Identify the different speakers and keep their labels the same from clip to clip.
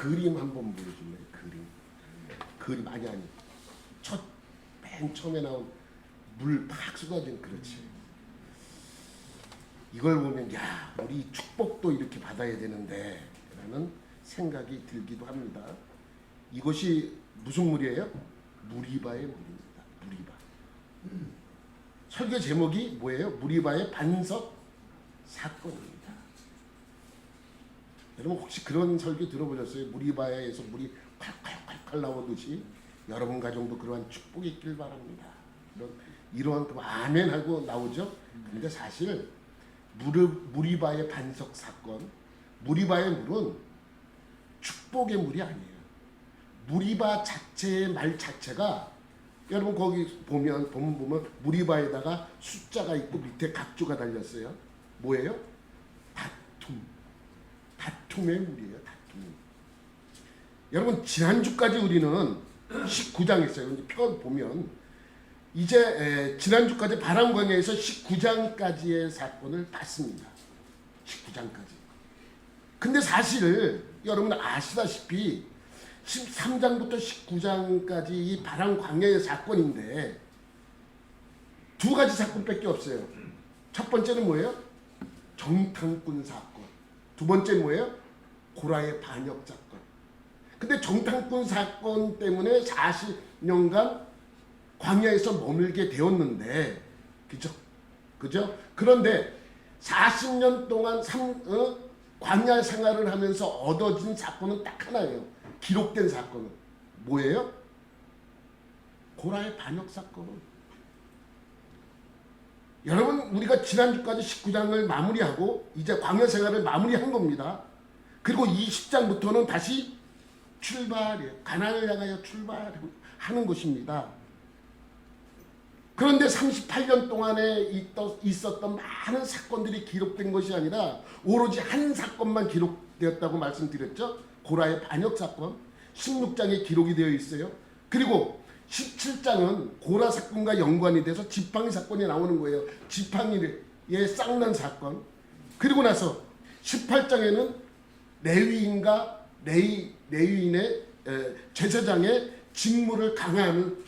Speaker 1: 그림 한번 보여줄래요? 그림 아니 맨 처음에 나온 물 팍 쏟아진 그렇지. 이걸 보면 야 우리 축복도 이렇게 받아야 되는데 라는 생각이 들기도 합니다. 이것이 무슨 물이에요? 무리바의 물입니다. 무리바. 설교 제목이 뭐예요? 무리바의 반석 사건입니다. 여러분 혹시 그런 설교 들어보셨어요? 무리바에서 물이 콸콸콸콸 나오듯이 여러분 가정도 그러한 축복이 있길 바랍니다. 이러한 아멘하고 나오죠. 근데 사실 무리바의 반석 사건, 무리바의 물은 축복의 물이 아니에요. 무리바 자체의 말 자체가 여러분 거기 보면 무리바에다가 숫자가 있고 밑에 각주가 달렸어요. 뭐예요? 다툼의 물이에요. 다툼. 여러분 지난주까지 우리는 19장했어요. 이제 표 보면 이제 지난주까지 바람광야에서 19장까지의 사건을 봤습니다. 19장까지. 근데 사실 여러분 아시다시피 13장부터 19장까지 이 바람광야의 사건인데 두 가지 사건밖에 없어요. 첫 번째는 뭐예요? 정탐꾼 사건. 두 번째 뭐예요? 고라의 반역 사건. 근데 정탐꾼 사건 때문에 40년간 광야에서 머물게 되었는데, 그죠? 그런데 40년 동안 광야 생활을 하면서 얻어진 사건은 딱 하나예요. 기록된 사건은 뭐예요? 고라의 반역 사건은. 여러분 우리가 지난주까지 19장을 마무리하고 이제 광야 생활을 마무리한 겁니다. 그리고 20장부터는 다시 출발이에요. 가나안을 향하여 출발하는 것입니다. 그런데 38년 동안에 있었던 많은 사건들이 기록된 것이 아니라 오로지 한 사건만 기록되었다고 말씀드렸죠. 고라의 반역 사건 16장에 기록이 되어 있어요. 그리고 17장은 고라 사건과 연관이 돼서 지팡이 사건이 나오는 거예요. 지팡이의 쌍난 사건. 그리고 나서 18장에는 레위인과 레위인의 제사장의 직무를 강화하는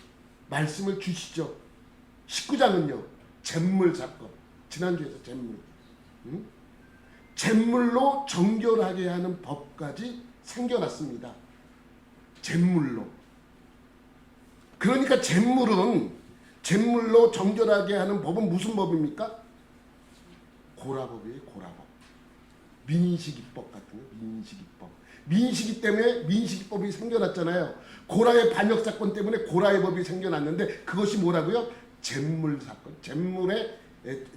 Speaker 1: 말씀을 주시죠. 19장은요. 잿물 사건. 지난주에서 잿물. 잿물로 정결하게 하는 법까지 생겨났습니다. 잿물로. 그러니까 잿물로 정결하게 하는 법은 무슨 법입니까? 고라법이에요. 고라법. 민식이법 같은 거. 민식이법. 민식이 때문에 민식이법이 생겨났잖아요. 고라의 반역 사건 때문에 고라의 법이 생겨났는데 그것이 뭐라고요? 잿물 사건.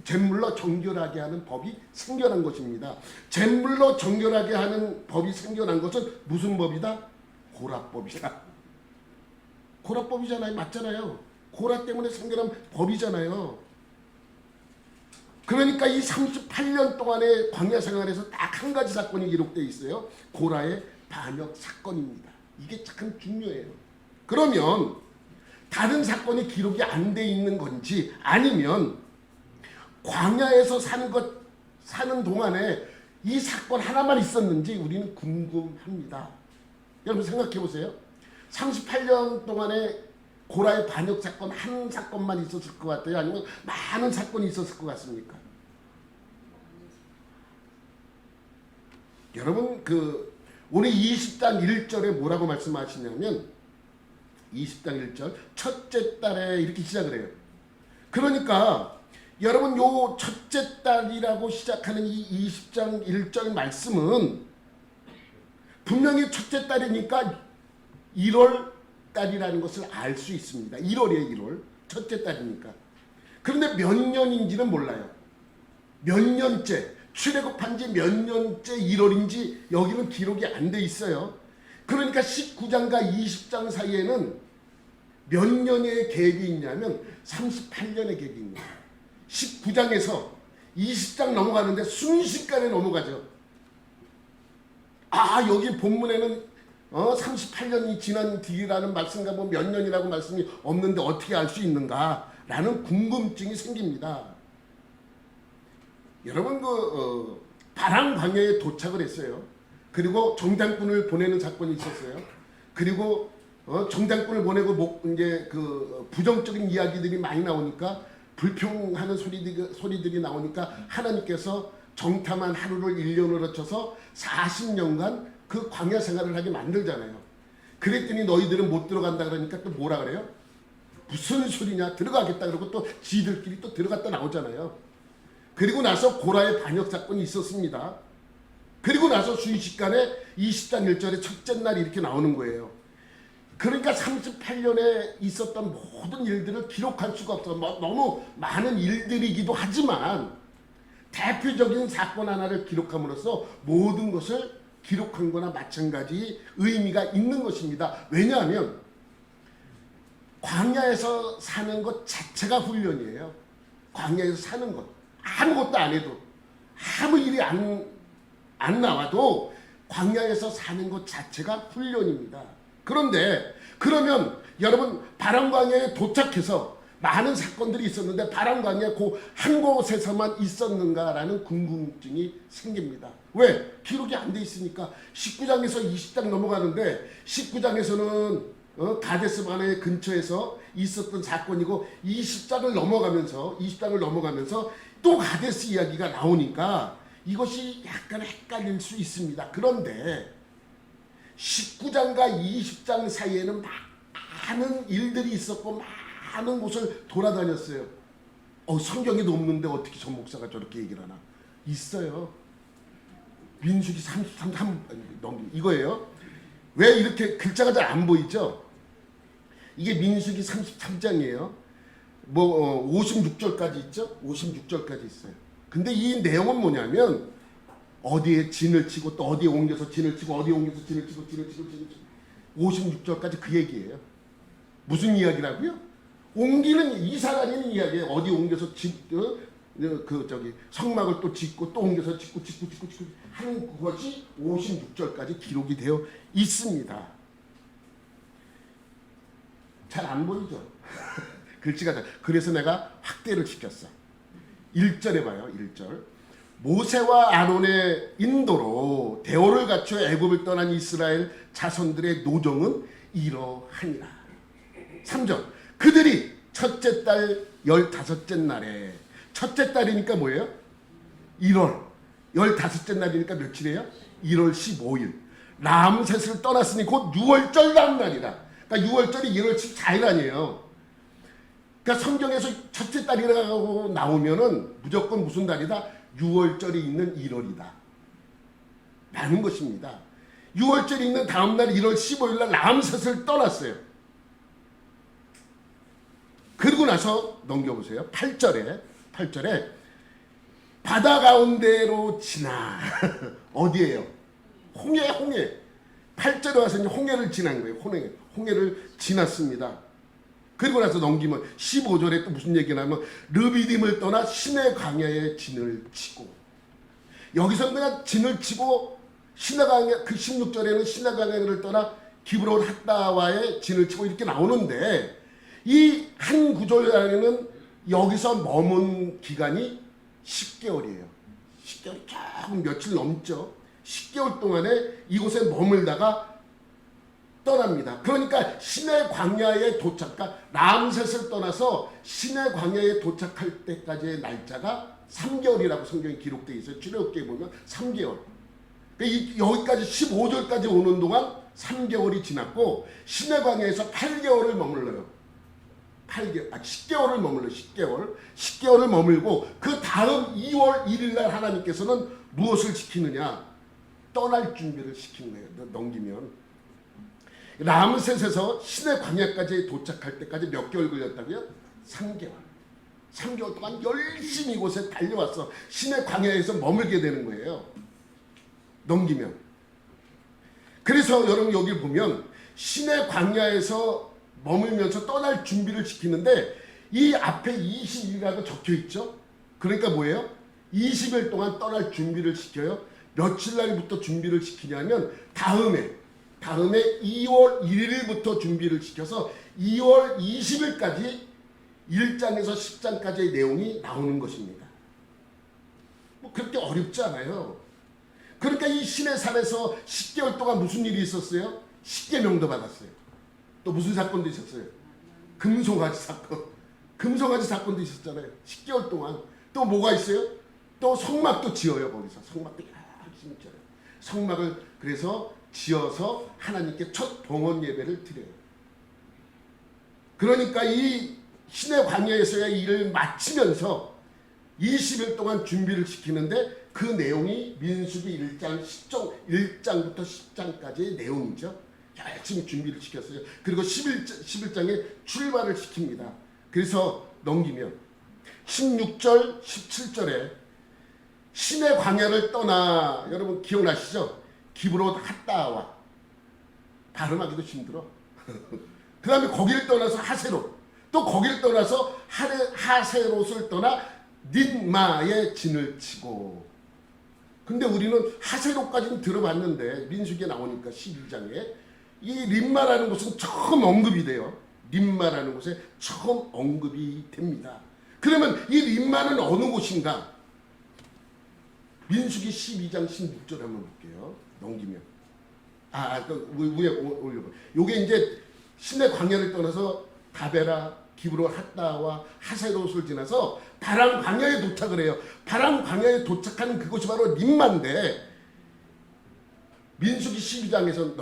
Speaker 1: 잿물로 정결하게 하는 법이 생겨난 것입니다. 잿물로 정결하게 하는 법이 생겨난 것은 무슨 법이다? 고라법이다. 고라법이잖아요. 맞잖아요. 고라 때문에 생겨난 법이잖아요. 그러니까 이 38년 동안의 광야 생활에서 딱 한 가지 사건이 기록되어 있어요. 고라의 반역 사건입니다. 이게 참 중요해요. 그러면 다른 사건이 기록이 안 돼 있는 건지 아니면 광야에서 사는 동안에 이 사건 하나만 있었는지 우리는 궁금합니다. 여러분 생각해 보세요. 38년 동안에 고라의 반역 사건 한 사건만 있었을 것 같아요? 아니면 많은 사건이 있었을 것 같습니까? 여러분 오늘 20장 1절에 뭐라고 말씀하시냐면 20장 1절 첫째 달에 이렇게 시작을 해요. 그러니까 여러분 요 첫째 달이라고 시작하는 이 20장 1절 말씀은 분명히 첫째 달이니까 1월 달이라는 것을 알 수 있습니다. 1월이에요. 1월. 첫째 달이니까. 그런데 몇 년인지는 몰라요. 몇 년째. 출애굽한 지 몇 년째 1월인지 여기는 기록이 안 돼 있어요. 그러니까 19장과 20장 사이에는 몇 년의 갭이 있냐면 38년의 갭이 있는 거예요. 19장에서 20장 넘어가는데 순식간에 넘어가죠. 여기 본문에는 38년이 지난 뒤라는 말씀과 뭐 몇 년이라고 말씀이 없는데 어떻게 알 수 있는가 라는 궁금증이 생깁니다. 여러분 바람 광야에 도착을 했어요. 그리고 정당꾼을 보내는 사건이 있었어요. 그리고 정당꾼을 보내고 이제 그 부정적인 이야기들이 많이 나오니까 불평하는 소리들이 나오니까 하나님께서 정탐한 하루를 1년으로 쳐서 40년간 그 광야 생활을 하게 만들잖아요. 그랬더니 너희들은 못 들어간다 그러니까 또 뭐라 그래요? 무슨 소리냐, 들어가겠다 그러고 또 지들끼리 또 들어갔다 나오잖아요. 그리고 나서 고라의 반역 사건이 있었습니다. 그리고 나서 순식간에 20장 1절에 첫째 날이 이렇게 나오는 거예요. 그러니까 38년에 있었던 모든 일들을 기록할 수가 없어. 너무 많은 일들이기도 하지만 대표적인 사건 하나를 기록함으로써 모든 것을 기록한 거나 마찬가지 의미가 있는 것입니다. 왜냐하면 광야에서 사는 것 자체가 훈련이에요. 광야에서 사는 것. 아무것도 안 해도, 아무 일이 안 나와도 광야에서 사는 것 자체가 훈련입니다. 그런데 그러면 여러분 바람광야에 도착해서 많은 사건들이 있었는데 바람광야 그 한 곳에서만 있었는가라는 궁금증이 생깁니다. 왜? 기록이 안 돼 있으니까. 19장에서 20장 넘어가는데 19장에서는 가데스 바네 근처에서 있었던 사건이고 20장을 넘어가면서 또 가데스 이야기가 나오니까 이것이 약간 헷갈릴 수 있습니다. 그런데 19장과 20장 사이에는 많은 일들이 있었고 많은 곳을 돌아다녔어요. 성경에도 없는데 어떻게 전 목사가 저렇게 얘기를 하나? 있어요. 민수기 33 이거예요. 왜 이렇게 글자가 잘 안 보이죠? 이게 민수기 33장이에요. 56절까지 있죠? 56절까지 있어요. 근데 이 내용은 뭐냐면 어디에 진을 치고 또 어디에 옮겨서 진을 치고 어디에 옮겨서 진을 치고 56절까지 그 얘기예요. 무슨 이야기라고요? 옮기는 이사가는 이야기예요. 어디 옮겨서 성막을 또 짓고 또 옮겨서 짓고 하는 것이 56절까지 기록이 되어 있습니다. 잘 안 보이죠? 글씨가 잘. 그래서 내가 확대를 시켰어. 1절에 봐요. 1절. 모세와 아론의 인도로 대오를 갖추어 애굽을 떠난 이스라엘 자손들의 노정은 이러하니라. 3절. 그들이 첫째 달 15째 날에, 첫째 달이니까 뭐예요? 1월. 15째 날이니까 며칠이에요? 1월 15일. 람셋을 떠났으니 곧 6월절 다음 날이다. 그러니까 6월절이 1월 14일 아니에요. 그러니까 성경에서 첫째 달이라고 나오면은 무조건 무슨 달이다? 6월절이 있는 1월이다. 라는 것입니다. 6월절이 있는 다음 날 1월 15일 날 람셋을 떠났어요. 그리고 나서 넘겨보세요. 8절에 바다 가운데로 지나 어디예요? 홍해. 8절에 와서 이제 홍해를 지난 거예요. 홍해를 지났습니다. 그리고 나서 넘기면 15절에 또 무슨 얘기냐면 르비딤을 떠나 시내 광야에 진을 치고, 여기서 그냥 진을 치고 시내광야, 그 16절에는 시내광야를 떠나 기브론 핫다와에 진을 치고 이렇게 나오는데, 이 한 구절 안에는 여기서 머문 기간이 10개월이에요. 10개월 조금 며칠 넘죠. 10개월 동안에 이곳에 머물다가 떠납니다. 그러니까 시내 광야에 도착한, 람셋을 떠나서 시내 광야에 도착할 때까지의 날짜가 3개월이라고 성경에 기록되어 있어요. 출애굽기에 보면 3개월. 그러니까 여기까지 15절까지 오는 동안 3개월이 지났고 시내 광야에서 8개월을 머물러요. 10개월을 머물러. 10개월을 머물고 그 다음 2월 1일 날 하나님께서는 무엇을 시키느냐? 떠날 준비를 시킨 거예요. 넘기면 람셋에서 시내 광야까지 도착할 때까지 몇 개월 걸렸다고요? 3개월 동안 열심히 이곳에 달려왔어. 시내 광야에서 머물게 되는 거예요. 넘기면. 그래서 여러분 여기 보면 시내 광야에서 머물면서 떠날 준비를 시키는데 이 앞에 20일이라고 적혀 있죠. 그러니까 뭐예요? 20일 동안 떠날 준비를 시켜요. 며칠 날부터 준비를 시키냐면 다음에 2월 1일부터 준비를 시켜서 2월 20일까지 1장에서 10장까지의 내용이 나오는 것입니다. 뭐 그렇게 어렵지 않아요. 그러니까 이 시내산에서 10개월 동안 무슨 일이 있었어요? 십계명도 받았어요. 또 무슨 사건도 있었어요? 금송아지 사건. 금송아지 사건도 있었잖아요. 10개월 동안. 또 뭐가 있어요? 또 성막도 지어요. 거기서 성막도 열심히 지어요. 성막을 그래서 지어서 하나님께 첫 봉헌 예배를 드려요. 그러니까 이 시내 광야에서의 일을 마치면서 20일 동안 준비를 시키는데 그 내용이 민수기 1장부터 10장까지의 내용이죠. 열심히 준비를 시켰어요. 그리고 11장에 출발을 시킵니다. 그래서 넘기면 16절 17절에 시내 광야를 떠나, 여러분 기억나시죠? 기브롯 핫다와 발음하기도 힘들어. 그 다음에 거기를 떠나서 하세롯, 또 거기를 떠나서 하세롯을 떠나 닛마의 진을 치고. 근데 우리는 하세롯까지는 들어봤는데 민수기에 나오니까 12장에 이 림마라는 곳은 처음 언급이 돼요. 림마라는 곳에 처음 언급이 됩니다. 그러면 이 림마는 어느 곳인가? 민수기 12장 16절 한번 볼게요. 넘기면 그 위에 올려봐. 요게 이제 시내 광야를 떠나서 다베라, 기브롯 핫다와 하세롯을 지나서 바람 광야에 도착을 해요. 바람 광야에 도착하는 그곳이 바로 림마인데, 민수기 12장에서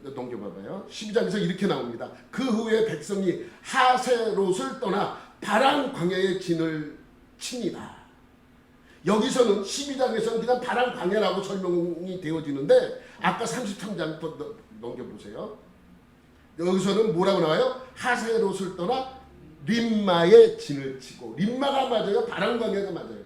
Speaker 1: 넘겨봐봐요. 12장에서 이렇게 나옵니다. 그 후에 백성이 하세롯을 떠나 바람 광야의 진을 칩니다. 여기서는 12장에서는 그냥 바람 광야라고 설명이 되어지는데, 아까 33장부터 넘겨보세요. 여기서는 뭐라고 나와요? 하세롯을 떠나 림마의 진을 치고. 림마가 맞아요? 바람 광야가 맞아요?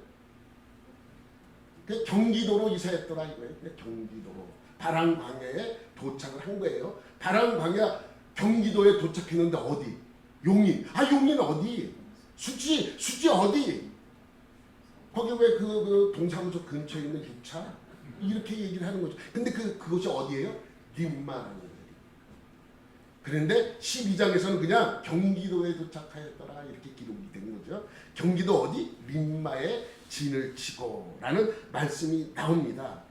Speaker 1: 경기도로 이사했더라 이거예요. 경기도로 바람 광야에 도착을 한 거예요. 바람 광야 경기도에 도착했는데 어디? 용인. 용인 어디? 수지 어디? 거기 왜 그 동사무소 근처에 있는 유차? 이렇게 얘기를 하는 거죠. 근데 그곳이 어디예요? 림마라는 거예요. 그런데 12장에서는 그냥 경기도에 도착하였더라 이렇게 기록이 된 거죠. 경기도 어디? 림마에 진을 치고 라는 말씀이 나옵니다.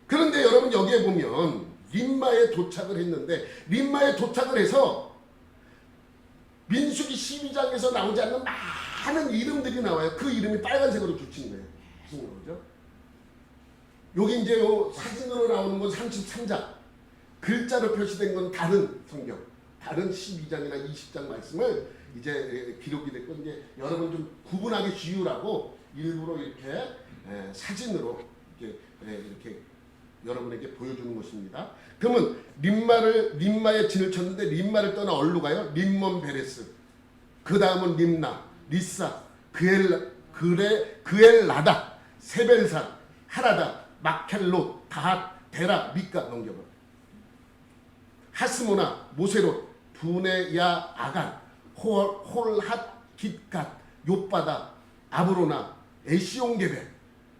Speaker 1: 그런데 여러분 여기에 보면 림마에 도착을 했는데, 림마에 도착을 해서 민수기 12장에서 나오지 않는 많은 이름들이 나와요. 그 이름이 빨간색으로 붙인 거예요. 무슨 거죠? 여기 이제 요 사진으로 나오는 건 33장. 글자로 표시된 건 다른 성경, 다른 12장이나 20장 말씀을 이제 기록이 됐고, 이제 여러분 좀 구분하기 쉬우라고 일부러 이렇게 사진으로 이렇게 여러분에게 보여주는 것입니다. 그러면 림마에 진을 쳤는데, 림마를 떠나 어디로 가요? 림몬 베레스, 그 다음은 림나, 리사, 그엘라다, 세벨산, 하라다, 마켈롯, 다핫, 데라, 미카. 넘겨봐. 하스모나, 모세롯, 부네야, 아간, 홀핫, 깃갓, 욥바다, 아브로나, 에시온게벨.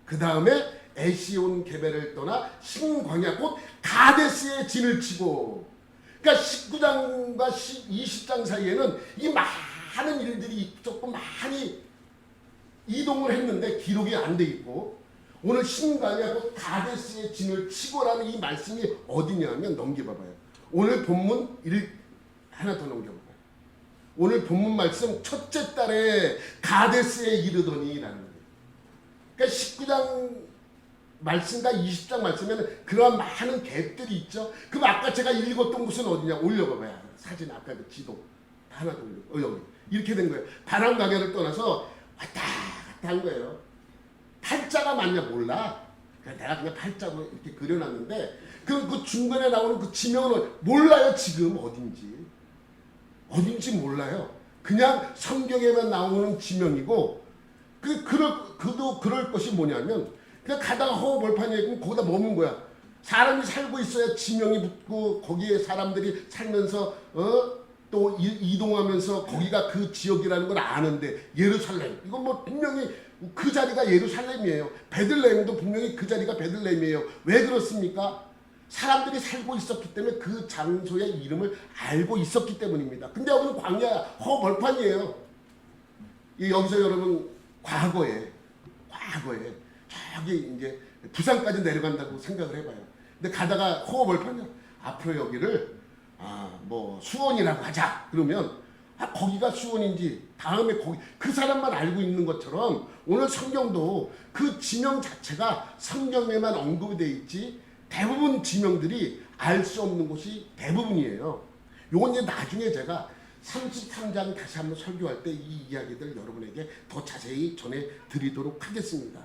Speaker 1: 그 다음에 에시온게벨을 떠나 신광야 곧 가데스에 진을 치고. 그러니까 19장과 20장 사이에는 이 많은 일들이 있었고 많이 이동을 했는데 기록이 안 돼 있고, 오늘 신광야 곧 가데스에 진을 치고라는 이 말씀이 어디냐면, 넘겨봐봐요. 오늘 본문 하나 더 넘겨봐요. 오늘 본문 말씀 첫째 달에 가데스에 이르더니라는 거예요. 그러니까 19장 말씀과 20장 말씀에는 그러한 많은 갭들이 있죠. 그럼 아까 제가 읽었던 곳은 어디냐? 올려봐봐요. 사진 아까 그 지도 하나 더 올려. 여기 이렇게 된 거예요. 바람 광야를 떠나서 왔다 갔다 한 거예요. 팔자가 맞냐 몰라. 내가 그냥 팔자로 이렇게 그려놨는데, 그 중간에 나오는 그 지명은 몰라요. 지금 어딘지 몰라요. 그냥 성경에만 나오는 지명이고, 그럴 것이 뭐냐면, 그냥 가다가 허허벌판에 있고 거기다 머문 거야. 사람이 살고 있어야 지명이 붙고, 거기에 사람들이 살면서 또 이동하면서 거기가 그 지역이라는 걸 아는데, 예루살렘 이건 뭐 분명히 그 자리가 예루살렘이에요. 베들레헴도 분명히 그 자리가 베들레헴이에요. 왜 그렇습니까? 사람들이 살고 있었기 때문에 그 장소의 이름을 알고 있었기 때문입니다. 근데 여기는 광야, 허벌판이에요. 여기서 여러분 과거에 저기 이제 부산까지 내려간다고 생각을 해봐요. 근데 가다가 호흡을 하면 앞으로 여기를 뭐 수원이라고 하자. 그러면 거기가 수원인지 다음에 거기 그 사람만 알고 있는 것처럼 오늘 성경도 그 지명 자체가 성경에만 언급이 돼 있지 대부분 지명들이 알 수 없는 곳이 대부분이에요. 요건 이제 나중에 제가 33장 다시 한번 설교할 때 이 이야기들 여러분에게 더 자세히 전해드리도록 하겠습니다.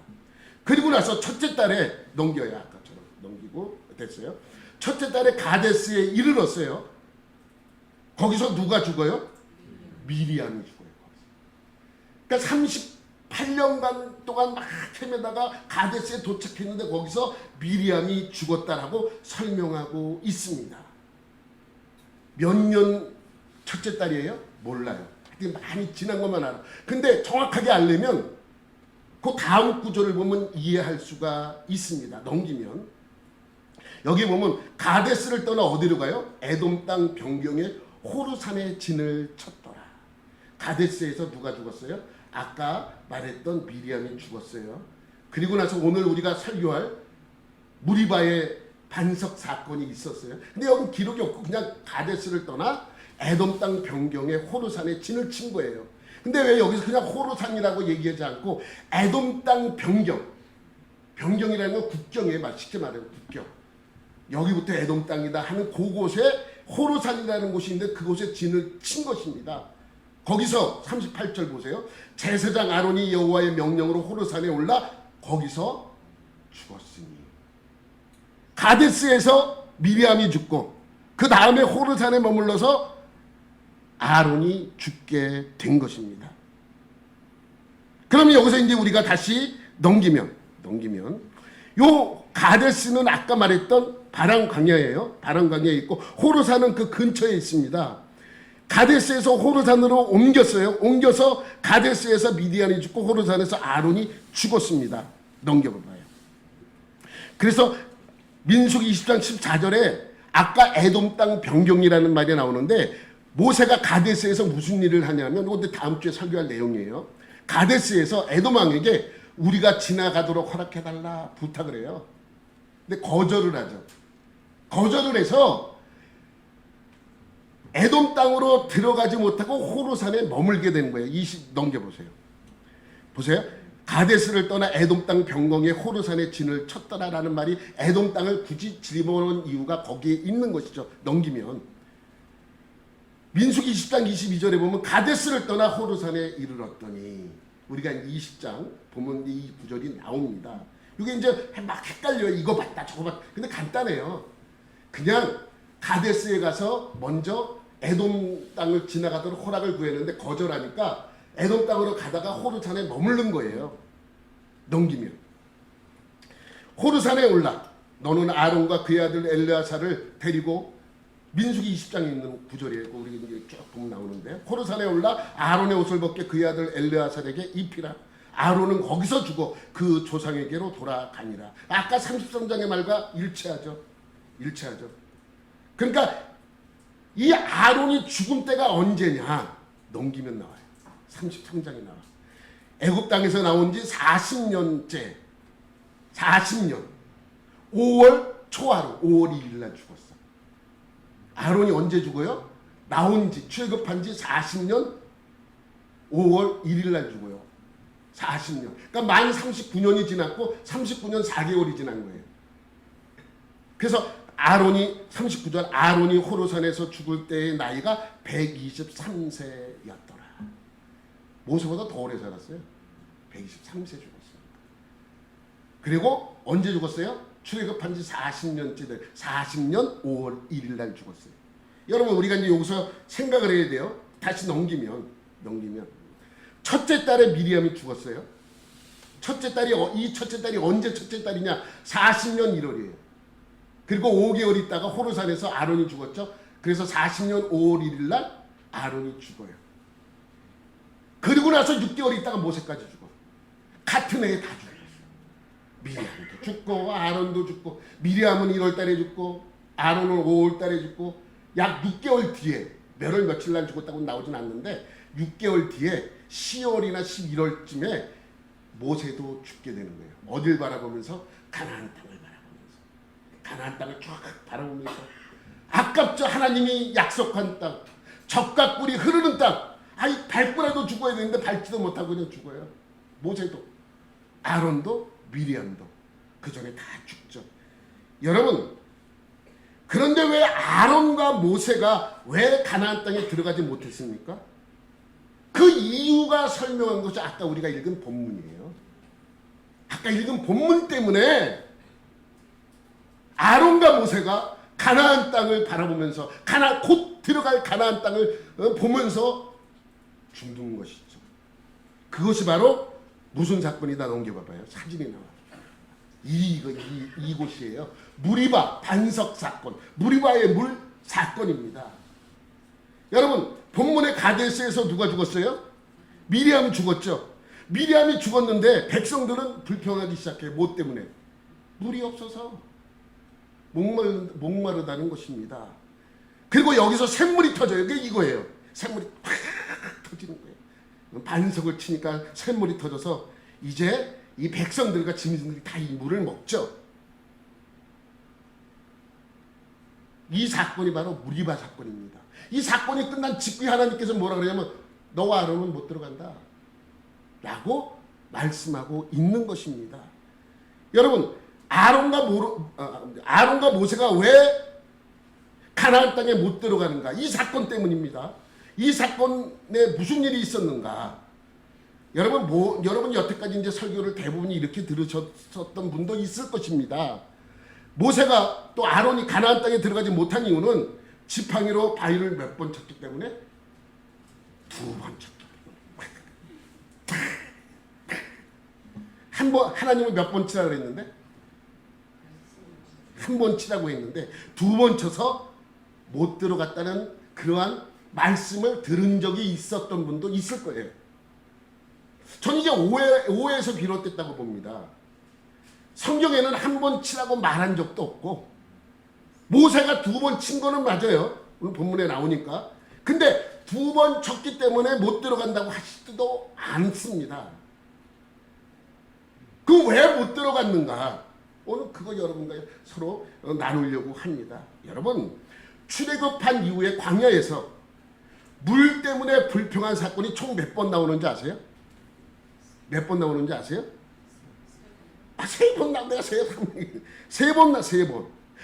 Speaker 1: 그리고 나서 첫째 달에 넘겨요. 아까처럼 넘기고 됐어요. 첫째 달에 가데스에 이르렀어요. 거기서 누가 죽어요? 미리암이 죽어요. 그러니까 38년간 동안 막 헤매다가 가데스에 도착했는데 거기서 미리암이 죽었다라고 설명하고 있습니다. 몇 년 첫째 딸이에요? 몰라요. 많이 지난 것만 알아. 근데 정확하게 알려면 그 다음 구절을 보면 이해할 수가 있습니다. 넘기면 여기 보면 가데스를 떠나 어디로 가요? 에돔 땅 변경에 호르산의 진을 쳤더라. 가데스에서 누가 죽었어요? 아까 말했던 미리암이 죽었어요. 그리고 나서 오늘 우리가 설교할 무리바의 반석 사건이 있었어요. 근데 여기 기록이 없고 그냥 가데스를 떠나 에돔 땅 변경에 호르산의 진을 친 거예요. 근데 왜 여기서 그냥 호르산이라고 얘기하지 않고 에돔 땅 변경이라는 건 국경이에요. 쉽게 말해요. 국경. 여기부터 에돔 땅이다 하는 그곳에 호르산이라는 곳이 있는데 그곳에 진을 친 것입니다. 거기서 38절 보세요. 제사장 아론이 여호와의 명령으로 호르산에 올라 거기서 죽었으니. 가데스에서 미리암이 죽고 그 다음에 호르산에 머물러서 아론이 죽게 된 것입니다. 그러면 여기서 이제 우리가 다시 넘기면 요 가데스는 아까 말했던 바람 광야예요. 바람 광야에 있고 호르산은 그 근처에 있습니다. 가데스에서 호르산으로 옮겼어요. 옮겨서 가데스에서 미디안이 죽고 호르산에서 아론이 죽었습니다. 넘겨봐요. 그래서 민수기 20장 14절에 아까 에돔 땅 변경이라는 말이 나오는데 모세가 가데스에서 무슨 일을 하냐면 이것도 다음 주에 설교할 내용이에요. 가데스에서 에돔 왕에게 우리가 지나가도록 허락해달라 부탁을 해요. 근데 거절을 하죠. 거절을 해서 에돔 땅으로 들어가지 못하고 호르산에 머물게 되는 거예요. 20 넘겨보세요. 보세요. 가데스를 떠나 에돔 땅 변경에 호르산의 진을 쳤더라라는 말이 에돔 땅을 굳이 집어넣은 이유가 거기에 있는 것이죠. 넘기면 민수기 20장 22절에 보면 가데스를 떠나 호르산에 이르렀더니 우리가 20장 보면 이 구절이 나옵니다. 이게 이제 막 헷갈려요. 이거 봤다 저거 봤다. 근데 간단해요. 그냥 가데스에 가서 먼저 에돔 땅을 지나가도록 허락을 구했는데 거절하니까 에돔 땅으로 가다가 호르산에 머무른 거예요. 넘기면 호르산에 올라 너는 아론과 그의 아들 엘르아사를 데리고 민수기 20장에 있는 구절이에요. 우리 이제 쭉 보면 나오는데 호르산에 올라 아론의 옷을 벗게 그의 아들 엘르아살에게 입히라. 아론은 거기서 죽어 그 조상에게로 돌아가니라. 아까 33장의 말과 일치하죠. 그러니까 이 아론이 죽은 때가 언제냐 넘기면 나와요. 33장에 나와. 애굽 땅에서 나온 지 40년째 40년 5월 초하루 5월 2일 날 죽었어. 아론이 언제 죽어요? 나온 지 출급한 지 40년 5월 1일 날 죽어요. 40년. 그러니까 만 39년이 지났고 39년 4개월이 지난 거예요. 그래서 아론이 39절 아론이 호르산에서 죽을 때의 나이가 123세였더라. 모세보다 더 오래 살았어요. 123세 죽었어요. 그리고 언제 죽었어요? 출애굽한 지 40년째 돼. 40년 5월 1일 날 죽었어요. 여러분 우리가 이제 여기서 생각을 해야 돼요. 다시 넘기면 첫째 딸에 미리암이 죽었어요. 이 첫째 딸이 언제 첫째 딸이냐? 40년 1월이에요. 그리고 5개월 있다가 호르산에서 아론이 죽었죠. 그래서 40년 5월 1일 날 아론이 죽어요. 그리고 나서 6개월 있다가 모세까지 죽어. 같은 해에 다 죽어요. 미리암도 죽고 아론도 죽고 미리암은 1월 달에 죽고 아론은 5월 달에 죽고 약 6개월 뒤에 몇월 며칠 날 죽었다고 나오진 않는데 6개월 뒤에 10월이나 11월쯤에 모세도 죽게 되는 거예요. 어딜 바라보면서? 가나안 땅을 바라보면서. 가나안 땅을 쫙 바라보면서 아깝죠. 하나님이 약속한 땅, 젖과 꿀이 흐르는 땅. 아이 밟고라도 죽어야 되는데 밟지도 못하고 그냥 죽어요. 모세도, 아론도, 미리암도 그 전에 다 죽죠. 여러분, 그런데 왜 아론과 모세가 왜 가나안 땅에 들어가지 못했습니까? 그 이유가 설명한 것이 아까 우리가 읽은 본문이에요. 아까 읽은 본문 때문에 아론과 모세가 가나안 땅을 바라보면서 곧 들어갈 가나안 땅을 보면서 죽는 것이죠. 그것이 바로 무슨 사건이다. 넘겨봐봐요. 사진이 나와요. 이곳이에요. 무리바 반석 사건, 무리바의 물 사건입니다. 여러분, 본문의 가데스에서 누가 죽었어요? 미리암이 죽었죠. 미리암이 죽었는데 백성들은 불평하기 시작해요. 뭐 때문에? 물이 없어서 목마르다는 것입니다. 그리고 여기서 샘물이 터져요. 그게 이거예요. 샘물이 팍 터지는 거예요. 반석을 치니까 샘물이 터져서 이제 이 백성들과 짐승들이 다 이 물을 먹죠. 이 사건이 바로 무리바 사건입니다. 이 사건이 끝난 직후에 하나님께서 뭐라 그러냐면 너와 아론은 못 들어간다 라고 말씀하고 있는 것입니다. 여러분, 아론과 모세가 왜 가나안 땅에 못 들어가는가? 이 사건 때문입니다. 이 사건에 무슨 일이 있었는가? 여러분 여태까지 이제 설교를 대부분 이렇게 들으셨던 분도 있을 것입니다. 모세가 또 아론이 가나안 땅에 들어가지 못한 이유는 지팡이로 바위를 몇 번 쳤기 때문에? 2번 쳤기 때문에. 하나님은 몇 번 치라고 그랬는데? 한 번 치라고 했는데 2번 쳐서 못 들어갔다는 그러한 말씀을 들은 적이 있었던 분도 있을 거예요. 저는 이제 오해에서 비롯됐다고 봅니다. 성경에는 한 번 치라고 말한 적도 없고 모세가 2번 친 거는 맞아요. 오늘 본문에 나오니까. 근데 2번 쳤기 때문에 못 들어간다고 하시지도 않습니다. 그 왜 못 들어갔는가? 오늘 그거 여러분과 서로 나누려고 합니다. 여러분, 출애굽한 이후에 광야에서 물 때문에 불평한 사건이 총 몇 번 나오는지 아세요? 몇 번 나오는지 아세요? 3번 나온다.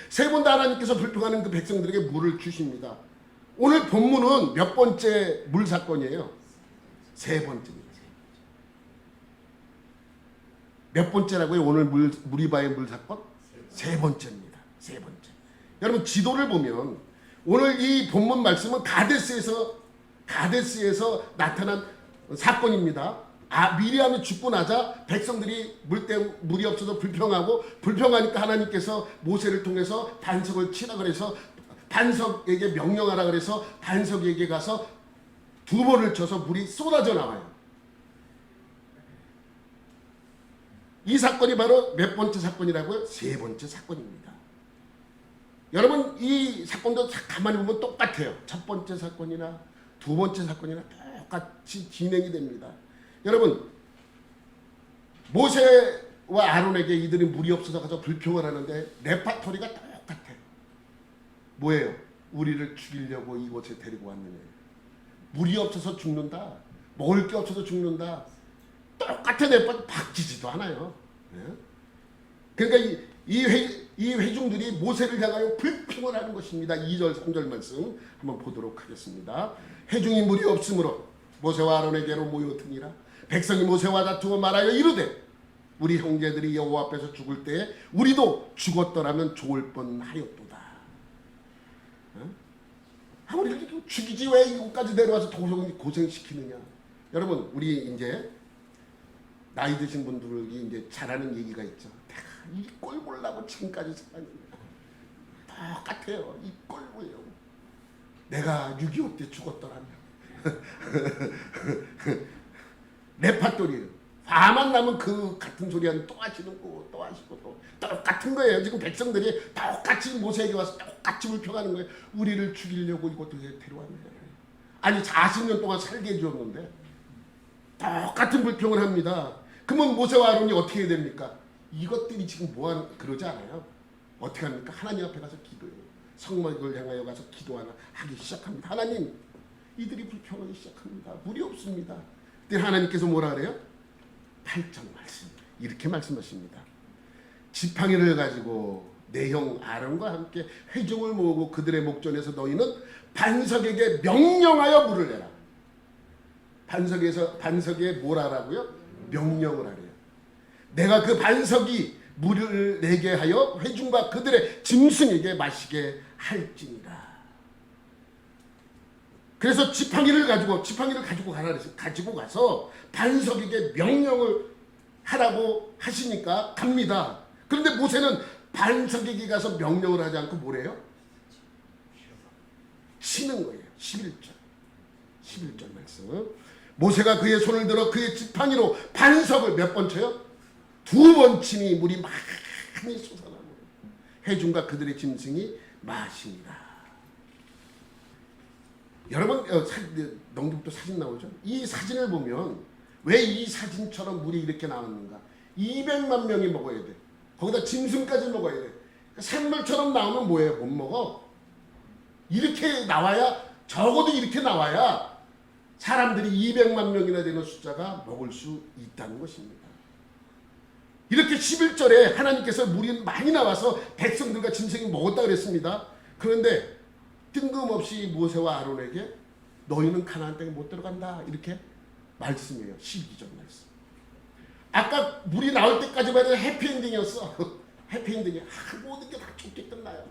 Speaker 1: 세 번 다 하나님께서 불평하는 그 백성들에게 물을 주십니다. 오늘 본문은 몇 번째 물 사건이에요? 3번째입니다. 몇 번째라고요? 오늘 무리바의 물 사건? 3번째입니다. 3번째. 여러분, 지도를 보면 오늘 이 본문 말씀은 가데스에서 나타난 사건입니다. 미리암이 죽고 나자 백성들이 물이 없어서 불평하니까 하나님께서 모세를 통해서 반석을 치라 그래서 반석에게 명령하라 그래서 반석에게 가서 2번을 쳐서 물이 쏟아져 나와요. 이 사건이 바로 몇 번째 사건이라고요? 3번째 사건입니다. 여러분, 이 사건도 가만히 보면 똑같아요. 첫 번째 사건이나 2번째 사건이나 똑같이 진행이 됩니다. 여러분, 모세와 아론에게 이들이 물이 없어서 가서 불평을 하는데 레파토리가 똑같아. 뭐예요? 우리를 죽이려고 이곳에 데리고 왔느냐. 물이 없어서 죽는다. 먹을 게 없어서 죽는다. 똑같은 레파토리 바뀌지도 않아요. 네? 그러니까 이 회중들이 모세를 향하여 불평을 하는 것입니다. 2절 3절 말씀 한번 보도록 하겠습니다. 회중이 물이 없으므로 모세와 아론에게로 모여드니라. 백성이 모세와 다투어 말하여 이르되 우리 형제들이 여호와 앞에서 죽을 때에 우리도 죽었더라면 좋을 뻔하였도다. 아무리 죽이지 왜 이곳까지 내려와서 고생시키느냐. 여러분, 우리 이제 나이 드신 분들이 이제 잘하는 얘기가 있죠. 내가 이 꼴 보려고 지금까지 살았는데 똑같아요. 이 꼴 보려고. 내가 6.25 때 죽었더라면 레파토리 화만 나면 그 같은 소리 하는 또 하시는 거고 또 하시고 또 똑같은 거예요. 지금 백성들이 똑같이 모세에게 와서 똑같이 불평하는 거예요. 우리를 죽이려고 이곳에 데려왔는데 아니 40년 동안 살게 해주었는데 똑같은 불평을 합니다. 그러면 모세와 아론이 어떻게 해야 됩니까? 이것들이 지금 뭐하는 그러지 않아요. 어떻게 합니까? 하나님 앞에 가서 기도해요. 성막을 향하여 가서 기도하나 하기 시작합니다. 하나님, 이들이 불평하기 시작합니다. 물이 없습니다. 그때 하나님께서 뭐라 그래요? 8절 말씀 이렇게 말씀하십니다. 지팡이를 가지고 내 형 아론과 함께 회중을 모으고 그들의 목전에서 너희는 반석에게 명령하여 물을 내라. 반석에 뭘 하라고요? 명령을 하래요. 내가 그 반석이 물을 내게 하여 회중과 그들의 짐승에게 마시게 할지니라. 그래서 지팡이를 가지고 가지고 가서 반석에게 명령을 하라고 하시니까 갑니다. 그런데 모세는 반석에게 가서 명령을 하지 않고 뭐래요? 치는 거예요. 11절 말씀. 모세가 그의 손을 들어 그의 지팡이로 반석을 몇 번 쳐요? 2번 치니 물이 많이 솟아나고 회중과 그들의 짐승이 마시니라. 여러분 농담도 사진 나오죠? 이 사진을 보면 왜 이 사진처럼 물이 이렇게 나왔는가? 200만 명이 먹어야 돼. 거기다 짐승까지 먹어야 돼. 샘물처럼 나오면 뭐예요? 못 먹어. 이렇게 나와야, 적어도 이렇게 나와야 사람들이 200만 명이나 되는 숫자가 먹을 수 있다는 것입니다. 이렇게 11절에 하나님께서 물이 많이 나와서 백성들과 짐승이 먹었다 그랬습니다. 그런데 뜬금없이 모세와 아론에게 너희는 가나안 땅에 못 들어간다 이렇게 말씀해요. 12절 말씀. 아까 물이 나올 때까지만 해도 해피엔딩이었어. 해피엔딩이야. 모든 게 다 좋게 끝나요.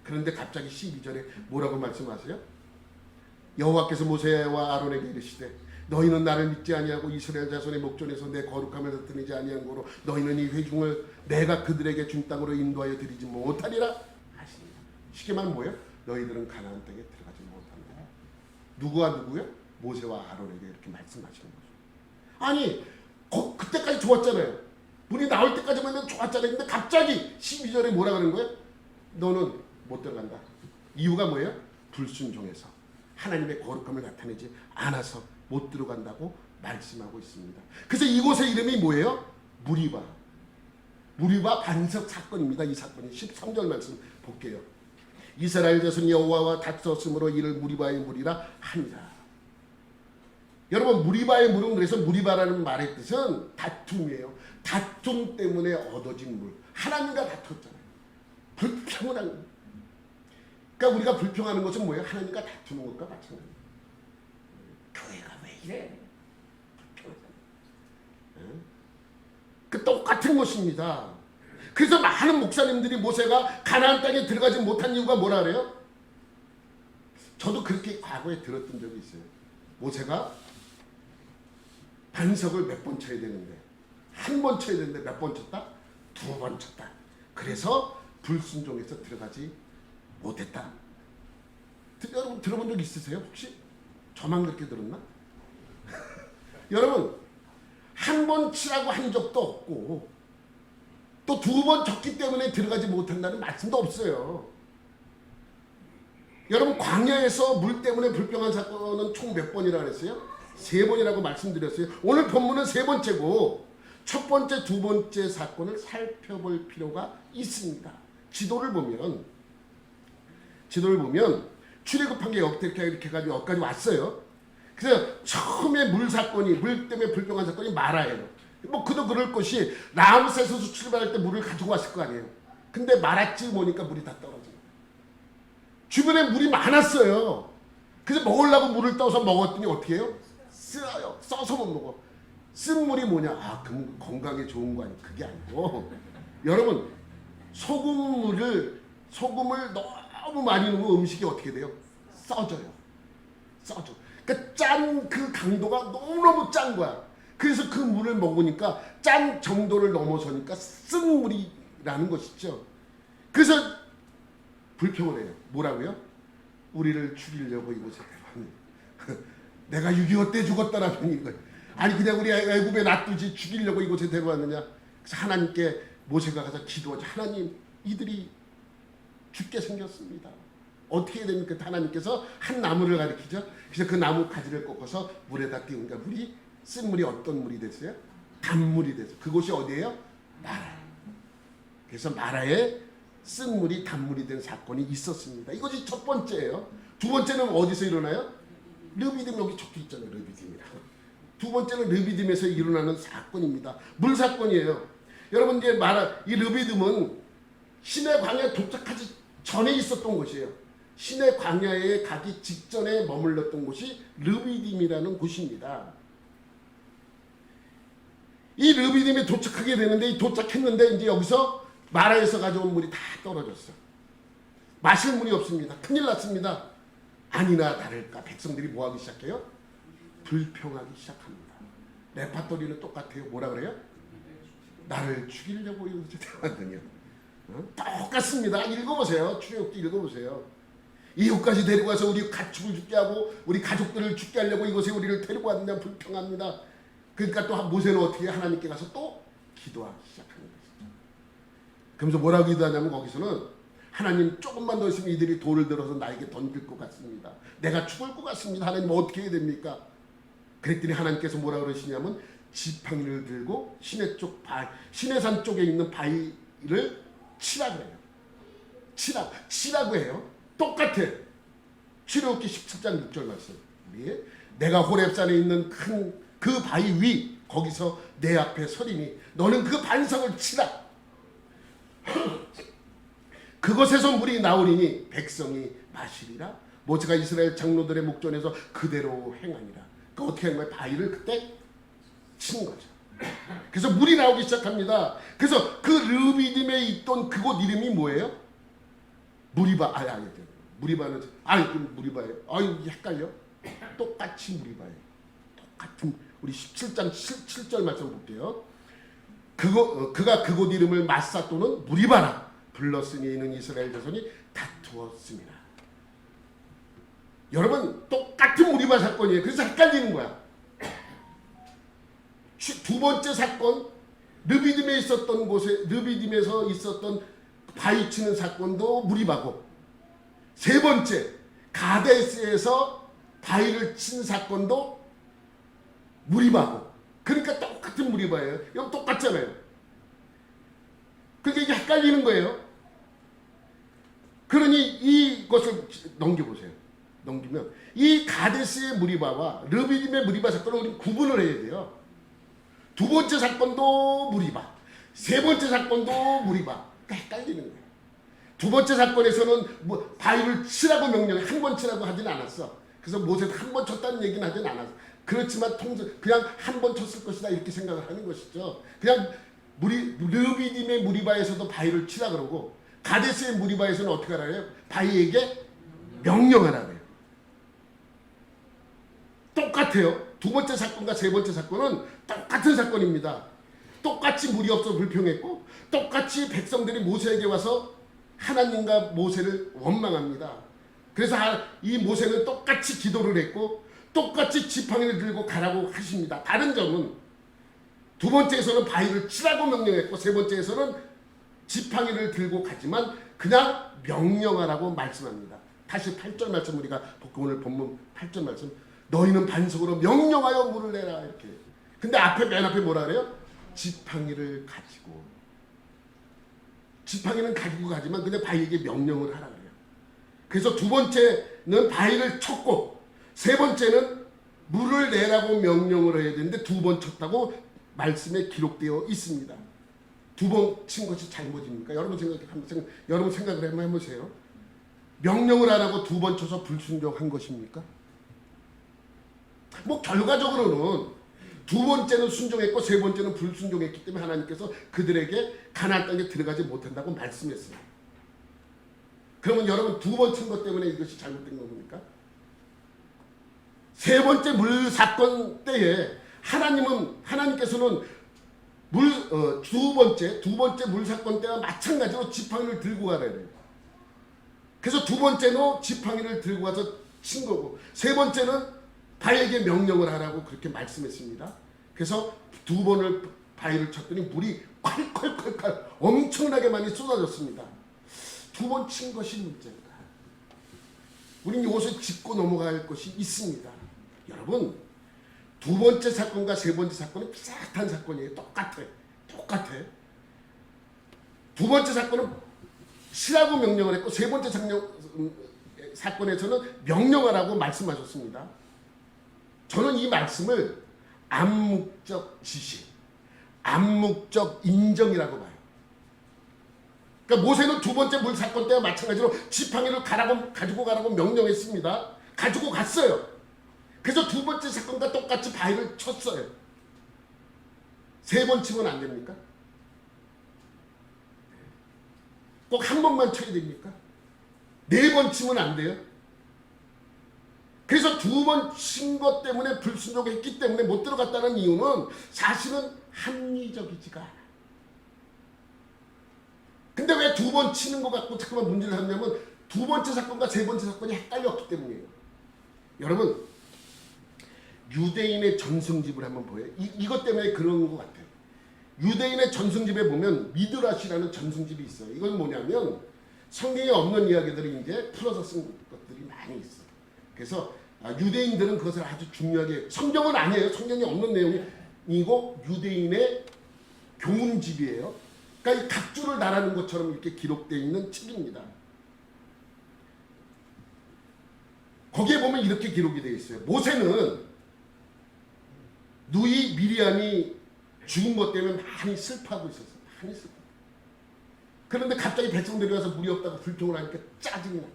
Speaker 1: 그런데 갑자기 12절에 뭐라고 말씀하세요? 여호와께서 모세와 아론에게 이르시되 너희는 나를 믿지 아니하고 이스라엘 자손의 목전에서 내 거룩함을 나타내지 아니한 거로 너희는 이 회중을 내가 그들에게 준 땅으로 인도하여 드리지 못하리라 하십니다. 쉽게 말하면 뭐예요? 너희들은 가나안 땅에 들어가지 못한다. 누구와 누구요? 모세와 아론에게 이렇게 말씀하시는 거죠. 아니 그때까지 좋았잖아요. 물이 나올 때까지만 해도 좋았잖아요. 근데 갑자기 12절에 뭐라 그러는 거예요? 너는 못 들어간다. 이유가 뭐예요? 불순종해서 하나님의 거룩함을 나타내지 않아서 못 들어간다고 말씀하고 있습니다. 그래서 이곳의 이름이 뭐예요? 무리바 반석 사건입니다. 이 사건이 13절 말씀 볼게요. 이스라엘 자손 여호와와 다투었으므로 이를 무리바의 물이라 하니라. 여러분 무리바의 물은 그래서 무리바라는 말의 뜻은 다툼이에요. 다툼 때문에 얻어진 물. 하나님과 다퉜잖아요. 불평을 하는 거예요. 그러니까 우리가 불평하는 것은 뭐예요? 하나님과 다투는 것과 마찬가지예요. 교회가 왜 이래? 불평하잖아요. 그 똑같은 것입니다. 그래서 많은 목사님들이 모세가 가나안 땅에 들어가지 못한 이유가 뭐라 그래요? 저도 그렇게 과거에 들었던 적이 있어요. 모세가 반석을 몇 번 쳐야 되는데 한 번 쳐야 되는데 몇 번 쳤다? 2번 쳤다. 그래서 불순종해서 들어가지 못했다. 여러분 들어본 적 있으세요? 혹시? 저만 그렇게 들었나? 여러분 한 번 치라고 한 적도 없고 또 2번 쳤기 때문에 들어가지 못한다는 말씀도 없어요. 여러분 광야에서 물 때문에 불평한 사건은 총 몇 번이라 그랬어요? 3번이라고 말씀드렸어요. 오늘 본문은 3번째고 첫 번째, 2번째 사건을 살펴볼 필요가 있습니다. 지도를 보면 출애굽한 게 이렇게 해가지고 여기까지 왔어요. 그래서 처음에 물 때문에 불평한 사건이 마라예요. 뭐 그도 그럴 것이 라암세스에서 출발할 때 물을 가지고 왔을 거 아니에요. 근데 마라쯤 오니까 물이 다 떨어져요. 주변에 물이 많았어요. 그래서 먹으려고 물을 떠서 먹었더니 어떻게 해요? 쓰어요. 써서 못 먹어. 쓴 물이 뭐냐? 그럼 건강에 좋은 거 아니에요. 그게 아니고 여러분 소금을 너무 많이 넣으면 음식이 어떻게 돼요? 써져요. 그러니까 짠 그 강도가 너무너무 짠 거야. 그래서 그 물을 먹으니까 짠 정도를 넘어서니까 쓴 물이라는 것이죠. 그래서 불평을 해요. 뭐라고요? 우리를 죽이려고 이곳에 데려왔네. 내가 6.25 때 죽었다라는 이거예요. 아니 그냥 우리 애굽에 놔두지 죽이려고 이곳에 데려왔느냐. 그래서 하나님께 모세가 가서 기도하죠. 하나님 이들이 죽게 생겼습니다. 어떻게 해야 됩니까? 하나님께서 한 나무를 가리키죠. 그래서 그 나무 가지를 꺾어서 물에다 띄우니까 쓴 물이 어떤 물이 됐어요? 단물이 돼서 그곳이 어디예요? 마라. 그래서 마라에 쓴물이 단물이 된 사건이 있었습니다. 이것이 첫 번째예요. 두 번째는 어디서 일어나요? 르비딤, 여기 적혀 있잖아요. 르비딤이라고. 두 번째는 르비딤에서 일어나는 사건입니다. 물 사건이에요. 여러분 이제 이 르비딤은 시내 광야에 도착하기 전에 있었던 곳이에요. 시내 광야에 가기 직전에 머물렀던 곳이 르비딤이라는 곳입니다. 이 르비딤에 도착하게 되는데 도착했는데 이제 여기서 마라에서 가져온 물이 다 떨어졌어. 마실 물이 없습니다. 큰일 났습니다. 아니나 다를까 백성들이 뭐하기 시작해요? 불평하기 시작합니다. 레파토리는 똑같아요. 뭐라 그래요? 나를 죽이려고 이렇게 대하더냐. 똑같습니다. 읽어보세요. 출애굽기 읽어보세요. 이웃까지 데리고 와서 우리 가축을 죽게 하고 우리 가족들을 죽게 하려고 이곳에 우리를 데리고 왔느냐 불평합니다. 그러니까 또 모세는 어떻게 하나님께 가서 또 기도하기 시작하는 것이죠. 그러면서 뭐라고 기도하냐면 거기서는 하나님 조금만 더 있으면 이들이 돌을 들어서 나에게 던질 것 같습니다. 내가 죽을 것 같습니다. 하나님 어떻게 해야 됩니까? 그랬더니 하나님께서 뭐라 그러시냐면 지팡이를 들고 시내산 쪽에 있는 바위를 치라 그래요. 치라고 해요. 똑같아. 출애굽기 17장 6절 말씀. 내가 호렙산에 있는 큰 그 바위 위 거기서 내 앞에 서리니 너는 그 반석을 치라. 그곳에서 물이 나오리니 백성이 마시리라. 모세가 이스라엘 장로들의 목전에서 그대로 행하니라. 그 어떻게 한 거예요? 바위를 그때 친 거죠. 그래서 물이 나오기 시작합니다. 그래서 그 르비딤에 있던 그곳 이름이 뭐예요? 무리바는 무리바예요. 헷갈려. 똑같이 무리바예요. 똑같은 우리 17장 7절 말씀 볼게요. 그가 그곳 이름을 마사 또는 무리바라 불렀으니 이는 이스라엘 자손이 다투었습니다. 여러분 똑같은 무리바 사건이에요. 그래서 헷갈리는 거야. 두 번째 사건 르비딤에 있었던 곳에 르비딤에서 있었던 바위 치는 사건도 무리바고 세 번째 가데스에서 바위를 친 사건도 무리바고 그러니까 똑같은 무리바예요. 이거 똑같잖아요. 그러니까 이게 헷갈리는 거예요. 그러니 이것을 넘겨보세요. 넘기면 이 가데스의 무리바와 르비딤의 무리바 사건을 우리는 구분을 해야 돼요. 두 번째 사건도 무리바, 세 번째 사건도 무리바. 그러니까 헷갈리는 거예요. 두 번째 사건에서는 바위를 치라고 명령해. 한 번 치라고 하진 않았어. 그래서 모세도 한 번 쳤다는 얘기는 하진 않았어. 그렇지만 그냥 한 번 쳤을 것이다 이렇게 생각을 하는 것이죠. 그냥 르비딤의 무리바에서도 바위를 치라 그러고 가데스의 무리바에서는 어떻게 하라고요? 바위에게 명령하라 그래요. 똑같아요. 두 번째 사건과 세 번째 사건은 똑같은 사건입니다. 똑같이 물이 없어 불평했고 똑같이 백성들이 모세에게 와서 하나님과 모세를 원망합니다. 그래서 이 모세는 똑같이 기도를 했고 똑같이 지팡이를 들고 가라고 하십니다. 다른 점은 두 번째에서는 바위를 치라고 명령했고 세 번째에서는 지팡이를 들고 가지만 그냥 명령하라고 말씀합니다. 다시 8절 말씀 우리가 오늘 본문 8절 말씀 너희는 반석으로 명령하여 물을 내라 이렇게. 근데 맨 앞에 뭐라 그래요? 지팡이를 가지고. 지팡이는 가지고 가지만 근데 바위에게 명령을 하라 그래요. 그래서 두 번째는 바위를 쳤고 세 번째는 물을 내라고 명령을 해야 되는데 두 번 쳤다고 말씀에 기록되어 있습니다. 두 번 친 것이 잘못입니까? 여러분 생각을 한번 해보세요. 명령을 안 하고 두 번 쳐서 불순종한 것입니까? 결과적으로는 두 번째는 순종했고 세 번째는 불순종했기 때문에 하나님께서 그들에게 가나안 땅에 들어가지 못한다고 말씀했어요. 그러면 여러분 두 번 친 것 때문에 이것이 잘못된 겁니까? 세 번째 물 사건 때에 하나님께서는 두 번째 물 사건 때와 마찬가지로 지팡이를 들고 가라 그래요. 그래서 두 번째는 지팡이를 들고 가서 친 거고 세 번째는 바위에게 명령을 하라고 그렇게 말씀했습니다. 그래서 두 번을 바위를 쳤더니 물이 콸콸콸콸 엄청나게 많이 쏟아졌습니다. 두 번 친 것이 문제입니다. 우리는 이것을 짚고 넘어갈 것이 있습니다. 여러분 두 번째 사건과 세 번째 사건은 비슷한 사건이에요. 똑같아. 두 번째 사건은 쉬라고 명령을 했고 세 번째 사건에서는 명령하라고 말씀하셨습니다. 저는 이 말씀을 암묵적 지시, 암묵적 인정이라고 봐요. 그러니까 모세는 두 번째 물 사건 때와 마찬가지로 지팡이를 가지고 가라고 명령했습니다. 가지고 갔어요. 그래서 두 번째 사건과 똑같이 바위를 쳤어요. 세 번 치면 안 됩니까? 꼭 한 번만 쳐야 됩니까? 네 번 치면 안 돼요? 그래서 두 번 친 것 때문에 불순종했기 때문에 못 들어갔다는 이유는 사실은 합리적이지가 않아. 근데 왜 두 번 치는 것 같고 잠깐만 문제를 하냐면 두 번째 사건과 세 번째 사건이 헷갈렸기 때문이에요. 여러분 유대인의 전승집을 한번 보여요. 이것 때문에 그런 것 같아요. 유대인의 전승집에 보면 미드라시라는 전승집이 있어요. 이건 뭐냐면 성경에 없는 이야기들이 이제 풀어서 쓴 것들이 많이 있어요. 그래서 유대인들은 그것을 아주 중요하게, 성경은 아니에요. 성경에 없는 내용이고 유대인의 교훈집이에요. 그러니까 이 각주를 나라는 것처럼 이렇게 기록되어 있는 책입니다. 거기에 보면 이렇게 기록이 되어 있어요. 모세는 누이 미리암이 죽은 것 때문에 많이 슬퍼하고 있었어요. 많이 슬퍼. 그런데 갑자기 백성들이 와서 물이 없다고 불평을 하니까 짜증이 났대.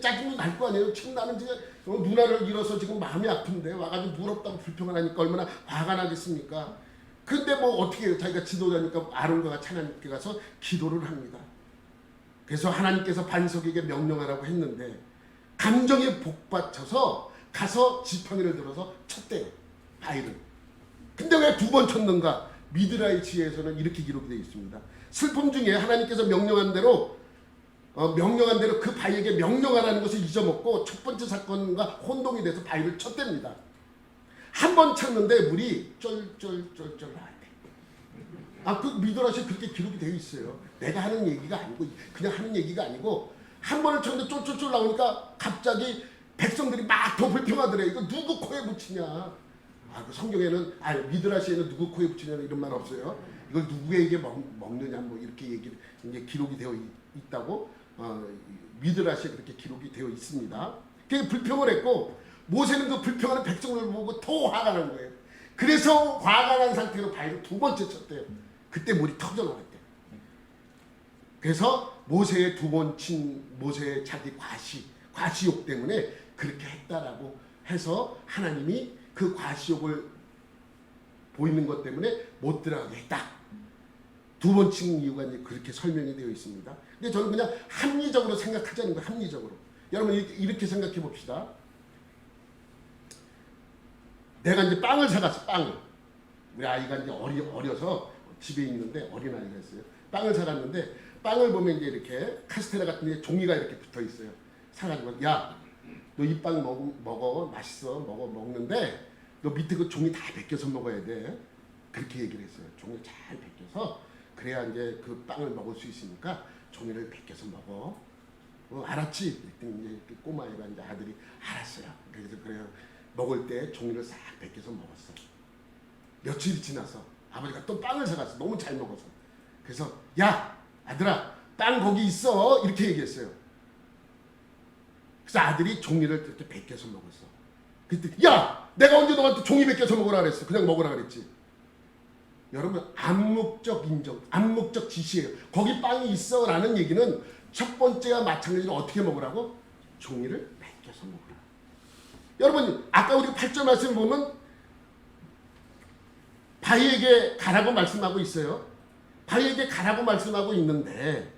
Speaker 1: 짜증이 날 거 아니에요. 지금 나는 지금 누나를 잃어서 지금 마음이 아픈데 와가지고 물 없다고 불평을 하니까 얼마나 화가 나겠습니까? 근데 뭐 어떻게 해요? 자기가 지도자니까 아론과 같이 하나님께 가서 기도를 합니다. 그래서 하나님께서 반석에게 명령하라고 했는데 감정에 복받쳐서 가서 지팡이를 들어서 쳤대요. 바위를. 근데 왜 두 번 쳤는가? 미드라이 지혜에서는 이렇게 기록이 되어 있습니다. 슬픔 중에 하나님께서 명령한 대로 그 바위에게 명령하라는 것을 잊어먹고 첫 번째 사건과 혼동이 돼서 바위를 쳤답니다. 한 번 쳤는데 물이 쫄쫄쫄쫄 나왔대. 그 미드라시에 그렇게 기록이 되어 있어요. 내가 하는 얘기가 아니고 그냥 하는 얘기가 아니고 한 번을 쳤는데 쫄쫄쫄 나오니까 갑자기 백성들이 막 더 불평하더래. 이거 누구 코에 붙이냐? 그 성경에는 미드라시에는 누구 코에 붙이냐는 이런 말 없어요. 이걸 누구에게 먹느냐 뭐 이렇게 얘기를 이제 기록이 되어 있다고 미드라시에 그렇게 기록이 되어 있습니다. 그게 불평을 했고 모세는 그 불평하는 백성을 보고 더 화가 난 거예요. 그래서 화가 난 상태로 바위를 두 번째 쳤대요. 그때 물이 터져 나왔대요. 그래서 모세의 두 번 친 모세의 자기 과시욕 때문에 그렇게 했다라고 해서 하나님이 그 과시욕을 보이는 것 때문에 못 들어가게 했다. 두 번 친 이유가 이제 그렇게 설명이 되어 있습니다. 근데 저는 그냥 합리적으로 생각하자는 거예요. 합리적으로. 여러분 이렇게 생각해 봅시다. 내가 이제 빵을 사갔어. 빵을. 우리 아이가 이제 어려서 집에 있는데 어린아이가 있어요. 빵을 사갔는데 빵을 보면 이제 이렇게 카스테라 같은 데 종이가 이렇게 붙어 있어요. 사가지고 야, 너 이 빵 먹어 맛있어 먹는데 너 밑에 그 종이 다 벗겨서 먹어야 돼. 그렇게 얘기를 했어요. 종이 잘 벗겨서 그래야 이제 그 빵을 먹을 수 있으니까 종이를 벗겨서 먹어. 알았지? 그랬더니 이제 그 꼬마애가 이제 아들이 알았어요. 그래서 그래요. 먹을 때 종이를 싹 벗겨서 먹었어. 며칠이 지나서 아버지가 또 빵을 사갔어. 너무 잘 먹어서. 그래서 야 아들아 빵 거기 있어 이렇게 얘기했어요. 그래서 아들이 종이를 이렇게 벗겨서 먹었어. 그때 야 내가 언제 너한테 종이 벗겨서 먹으라 그랬어. 그냥 먹으라 그랬지. 여러분 암묵적 인정, 암묵적 지시예요. 거기 빵이 있어 라는 얘기는 첫 번째와 마찬가지로 어떻게 먹으라고? 종이를 벗겨서 먹으라. 여러분 아까 우리 8절 말씀 보면 바위에게 가라고 말씀하고 있어요. 바위에게 가라고 말씀하고 있는데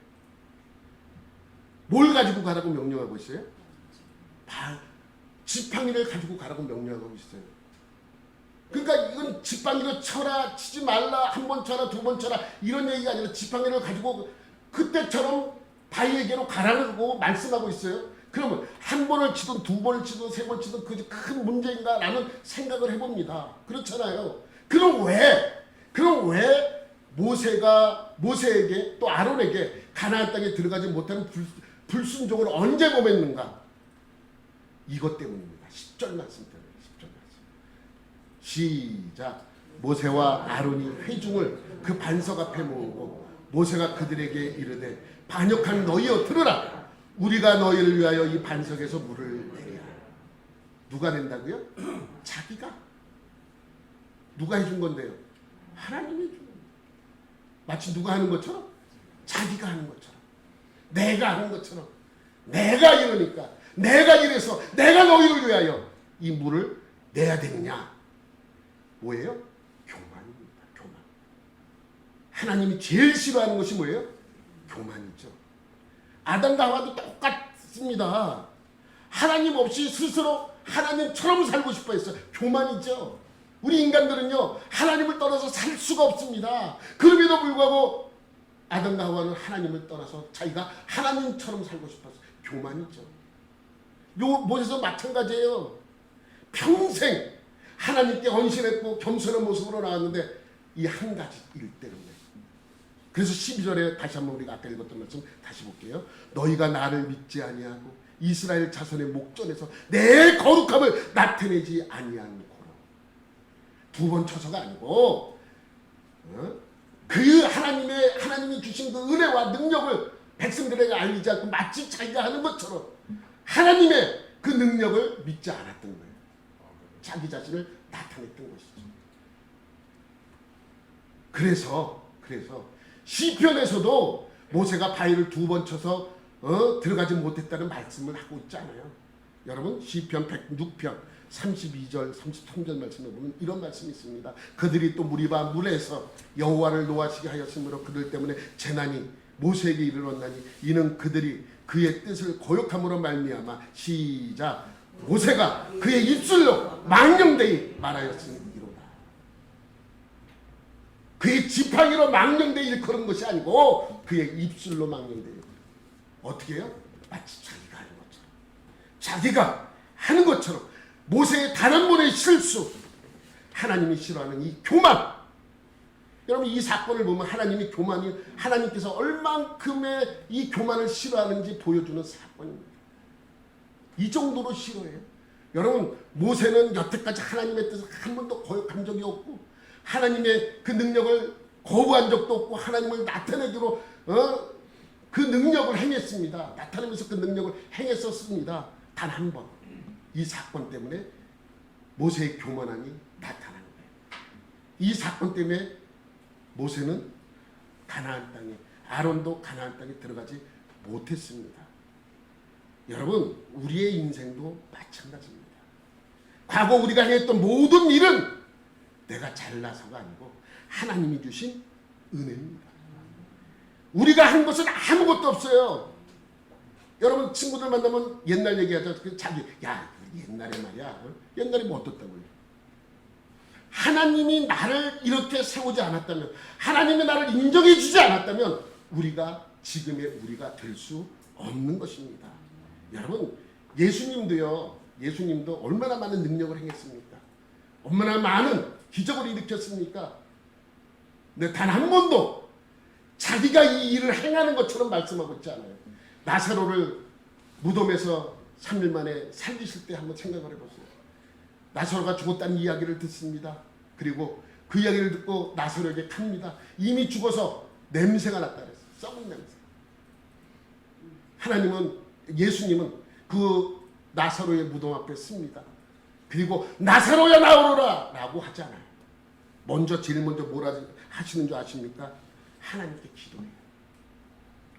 Speaker 1: 뭘 가지고 가라고 명령하고 있어요? 지팡이를 가지고 가라고 명령하고 있어요. 그러니까 이건 지팡이를 쳐라 치지 말라 한 번 쳐라 두 번 쳐라 이런 얘기가 아니라 지팡이를 가지고 그때처럼 바위에게로 가라고 말씀하고 있어요. 그러면 한 번을 치든 두 번을 치든 세 번 치든 그게 큰 문제인가 라는 생각을 해봅니다. 그렇잖아요. 그럼 왜 모세에게 또 아론에게 가나안 땅에 들어가지 못하는 불순종을 언제 범했는가? 이것 때문입니다. 10절 말씀 때문에 10절 말씀. 시작. 모세와 아론이 회중을 그 반석 앞에 모으고 모세가 그들에게 이르되 반역한 너희여 들으라. 우리가 너희를 위하여 이 반석에서 물을 내리라. 누가 낸다고요? 자기가. 누가 해준 건데요? 하나님이 해준 겁니다. 마치 누가 하는 것처럼? 자기가 하는 것처럼, 내가 하는 것처럼, 내가 이러니까, 내가 이래서 내가 너희를 위하여 이 물을 내야 되느냐? 뭐예요? 교만입니다. 교만. 하나님이 제일 싫어하는 것이 뭐예요? 교만이죠. 아담과 하와도 똑같습니다. 하나님 없이 스스로 하나님처럼 살고 싶어 했어요. 교만이죠. 우리 인간들은요, 하나님을 떠나서 살 수가 없습니다. 그럼에도 불구하고 아담과 하와는 하나님을 떠나서 자기가 하나님처럼 살고 싶어서 교만이죠. 모세도 마찬가지예요. 평생 하나님께 헌신했고 겸손한 모습으로 나왔는데 이 한 가지 일 때문에. 그래서 12절에 다시 한번 우리가 아까 읽었던 말씀 다시 볼게요. 너희가 나를 믿지 아니하고 이스라엘 자손의 목전에서 내 거룩함을 나타내지 아니한 고로. 두 번 쳐서가 아니고 그 하나님이 주신 그 은혜와 능력을 백성들에게 알리지 않고 마치 자기가 하는 것처럼 하나님의 그 능력을 믿지 않았던 거예요. 자기 자신을 나타냈던 것이죠. 그래서 시편에서도 모세가 바위를 두 번 쳐서 들어가지 못했다는 말씀을 하고 있잖아요. 여러분 시편 106편 32절 33절 말씀에 보면 이런 말씀이 있습니다. 그들이 또 무리바 물에서 여호와를 노하시게 하였으므로 그들 때문에 재난이 모세에게 이르렀나니 이는 그들이 그의 뜻을 거역함으로 말미암아 시작. 모세가 그의 입술로 망령되이 말하였으니이로다. 그의 지팡이로 망령되이 일컬은 것이 아니고 그의 입술로 망령되이. 어떻게 해요? 마치 자기가 하는 것처럼, 자기가 하는 것처럼. 모세의 단 한 번의 실수, 하나님이 싫어하는 이 교만. 여러분 이 사건을 보면 하나님께서 얼만큼의 이 교만을 싫어하는지 보여주는 사건입니다. 이 정도로 싫어해요. 여러분 모세는 여태까지 하나님의 뜻을 한 번도 거역한 적이 없고 하나님의 그 능력을 거부한 적도 없고 하나님을 나타내기로 그 능력을 행했습니다. 나타내면서 그 능력을 행했었습니다. 단 한 번. 이 사건 때문에 모세의 교만함이 나타나는 거예요. 이 사건 때문에 모세는 가나안 땅에, 아론도 가나안 땅에 들어가지 못했습니다. 여러분 우리의 인생도 마찬가지입니다. 과거 우리가 행했던 모든 일은 내가 잘나서가 아니고 하나님이 주신 은혜입니다. 우리가 한 것은 아무것도 없어요. 여러분 친구들 만나면 옛날 얘기하죠. 자기 옛날에 말이야. 옛날에 뭐 어떻다고요? 하나님이 나를 이렇게 세우지 않았다면, 하나님이 나를 인정해 주지 않았다면 우리가 지금의 우리가 될 수 없는 것입니다. 여러분 예수님도 얼마나 많은 능력을 행했습니까? 얼마나 많은 기적을 일으켰습니까? 근데 단 한 번도 자기가 이 일을 행하는 것처럼 말씀하고 있지 않아요. 나사로를 무덤에서 3일 만에 살리실 때 한번 생각을 해보세요. 나사로가 죽었다는 이야기를 듣습니다. 그리고 그 이야기를 듣고 나사로에게 갑니다. 이미 죽어서 냄새가 났다 그랬어요. 썩은 냄새. 예수님은 그 나사로의 무덤 앞에 씁니다. 그리고 나사로야 나오너라 라고 하잖아요. 제일 먼저 뭐라 하시는 줄 아십니까? 하나님께 기도해요.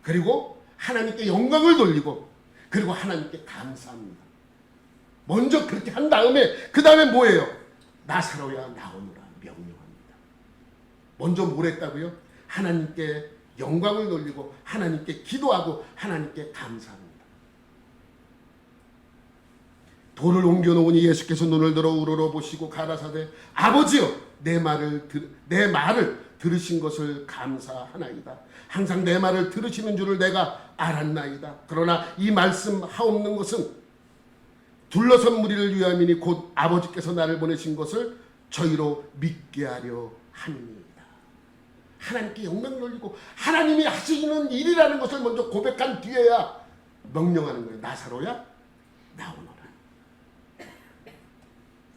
Speaker 1: 그리고 하나님께 영광을 돌리고 그리고 하나님께 감사합니다. 먼저 그렇게 한 다음에 그 다음에 뭐예요? 나사로야 나오너라 명령합니다. 먼저 뭘 했다고요? 하나님께 영광을 돌리고 하나님께 기도하고 하나님께 감사합니다. 돌을 옮겨놓으니 예수께서 눈을 들어 우러러보시고 가라사대 아버지여 내 말을 들으신 것을 감사하나이다. 항상 내 말을 들으시는 줄을 내가 알았나이다. 그러나 이 말씀 하옵는 것은 둘러선 무리를 위함이니 곧 아버지께서 나를 보내신 것을 저희로 믿게 하려 함이니이다. 하나님께 영광을 돌리고 하나님이 하시는 일이라는 것을 먼저 고백한 뒤에야 명령하는 거예요. 나사로야 나오너라.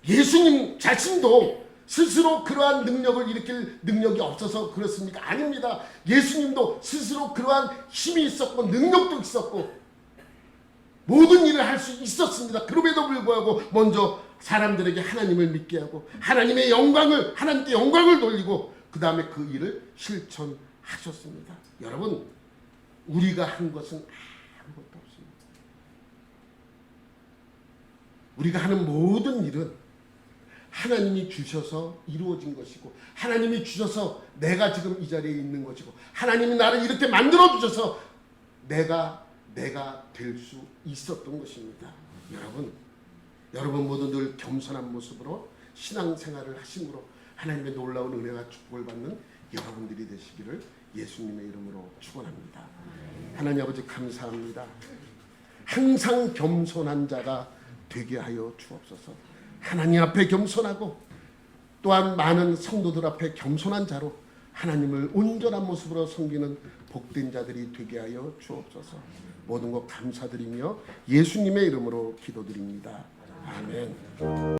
Speaker 1: 예수님 자신도 스스로 그러한 능력을 일으킬 능력이 없어서 그렇습니까? 아닙니다. 예수님도 스스로 그러한 힘이 있었고 능력도 있었고 모든 일을 할 수 있었습니다. 그럼에도 불구하고 먼저 사람들에게 하나님을 믿게 하고 하나님의 영광을 하나님께 영광을 돌리고 그 다음에 그 일을 실천하셨습니다. 여러분 우리가 한 것은 아무것도 없습니다. 우리가 하는 모든 일은 하나님이 주셔서 이루어진 것이고 하나님이 주셔서 내가 지금 이 자리에 있는 것이고 하나님이 나를 이렇게 만들어 주셔서 내가 될 수 있었던 것입니다. 여러분 모두 늘 겸손한 모습으로 신앙생활을 하심으로 하나님의 놀라운 은혜와 축복을 받는 여러분들이 되시기를 예수님의 이름으로 축원합니다. 하나님 아버지 감사합니다. 항상 겸손한 자가 되게 하여 주옵소서. 하나님 앞에 겸손하고 또한 많은 성도들 앞에 겸손한 자로 하나님을 온전한 모습으로 섬기는 복된 자들이 되게 하여 주옵소서. 모든 것 감사드리며 예수님의 이름으로 기도드립니다. 아멘.